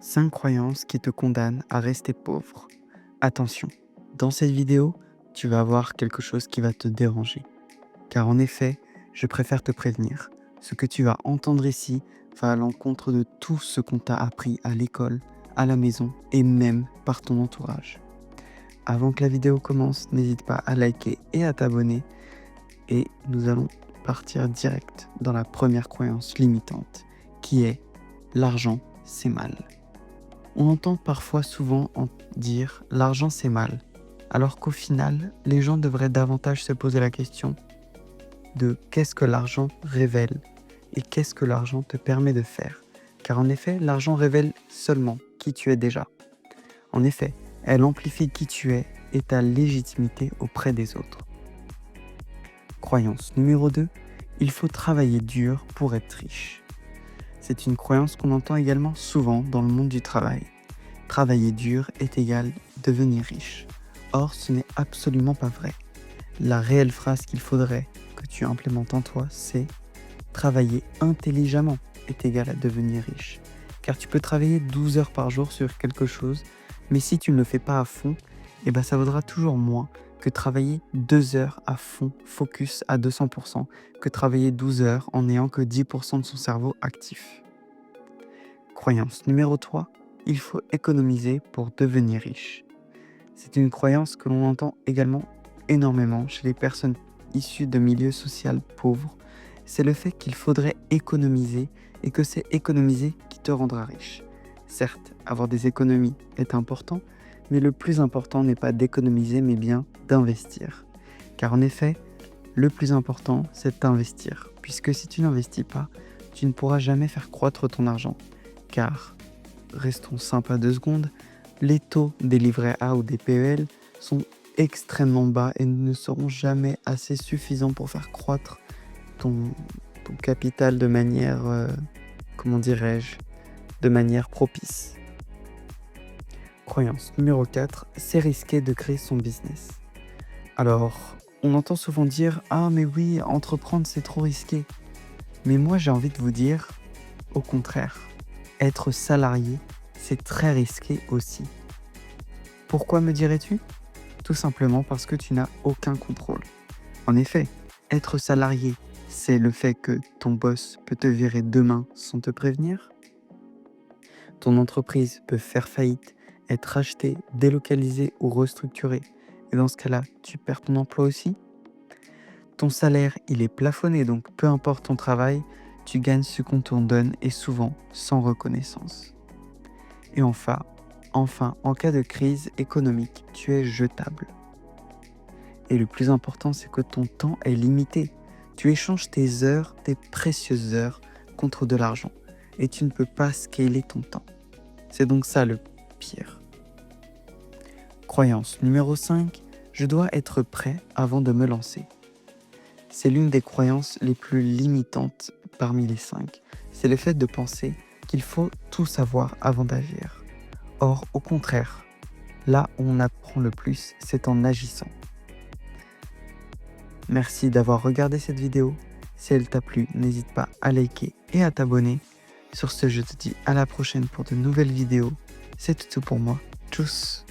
5 croyances qui te condamnent à rester pauvre. Attention, dans cette vidéo, tu vas voir quelque chose qui va te déranger. Car en effet, je préfère te prévenir. Ce que tu vas entendre ici va à l'encontre de tout ce qu'on t'a appris à l'école, à la maison et même par ton entourage. Avant que la vidéo commence, n'hésite pas à liker et à t'abonner. Et nous allons partir direct dans la première croyance limitante, qui est l'argent c'est mal. On entend parfois souvent dire l'argent c'est mal, alors qu'au final, les gens devraient davantage se poser la question de qu'est-ce que l'argent révèle et qu'est-ce que l'argent te permet de faire. Car en effet, l'argent révèle seulement qui tu es déjà. En effet, elle amplifie qui tu es et ta légitimité auprès des autres. Croyance numéro 2, il faut travailler dur pour être riche. C'est une croyance qu'on entend également souvent dans le monde du travail. Travailler dur est égal devenir riche. Or, ce n'est absolument pas vrai. La réelle phrase qu'il faudrait que tu implémentes en toi, c'est travailler intelligemment est égal à devenir riche. Car tu peux travailler 12 heures par jour sur quelque chose, mais si tu ne le fais pas à fond, ça vaudra toujours moins que travailler 2 heures à fond, focus à 200%, que travailler 12 heures en n'ayant que 10% de son cerveau actif. Croyance numéro 3, il faut économiser pour devenir riche. C'est une croyance que l'on entend également énormément chez les personnes issues de milieux sociaux pauvres. C'est le fait qu'il faudrait économiser et que c'est économiser qui te rendra riche. Certes, avoir des économies est important, mais le plus important n'est pas d'économiser, mais bien d'investir. Car en effet, le plus important, c'est d'investir. Puisque si tu n'investis pas, tu ne pourras jamais faire croître ton argent. Car, restons sympas 2 secondes, les taux des livrets A ou des PEL sont extrêmement bas et ne seront jamais assez suffisants pour faire croître ton capital de manière, de manière propice. Croyance numéro 4, c'est risqué de créer son business. Alors, on entend souvent dire « Ah mais oui, entreprendre c'est trop risqué ». Mais moi j'ai envie de vous dire, au contraire, être salarié c'est très risqué aussi. Pourquoi me dirais-tu ? Tout simplement parce que tu n'as aucun contrôle. En effet, être salarié, c'est le fait que ton boss peut te virer demain sans te prévenir. Ton entreprise peut faire faillite, être rachetée, délocalisée ou restructurée. Et dans ce cas-là, tu perds ton emploi aussi. Ton salaire, il est plafonné, donc peu importe ton travail, tu gagnes ce qu'on te donne et souvent sans reconnaissance. Et enfin, en cas de crise économique, tu es jetable. Et le plus important, c'est que ton temps est limité. Tu échanges tes heures, tes précieuses heures, contre de l'argent. Et tu ne peux pas scaler ton temps. C'est donc ça le pire. Croyance numéro 5, je dois être prêt avant de me lancer. C'est l'une des croyances les plus limitantes parmi les 5. C'est le fait de penser qu'il faut tout savoir avant d'agir. Or, au contraire, là où on apprend le plus, c'est en agissant. Merci d'avoir regardé cette vidéo. Si elle t'a plu, n'hésite pas à liker et à t'abonner. Sur ce, je te dis à la prochaine pour de nouvelles vidéos. C'est tout pour moi. Tchuss!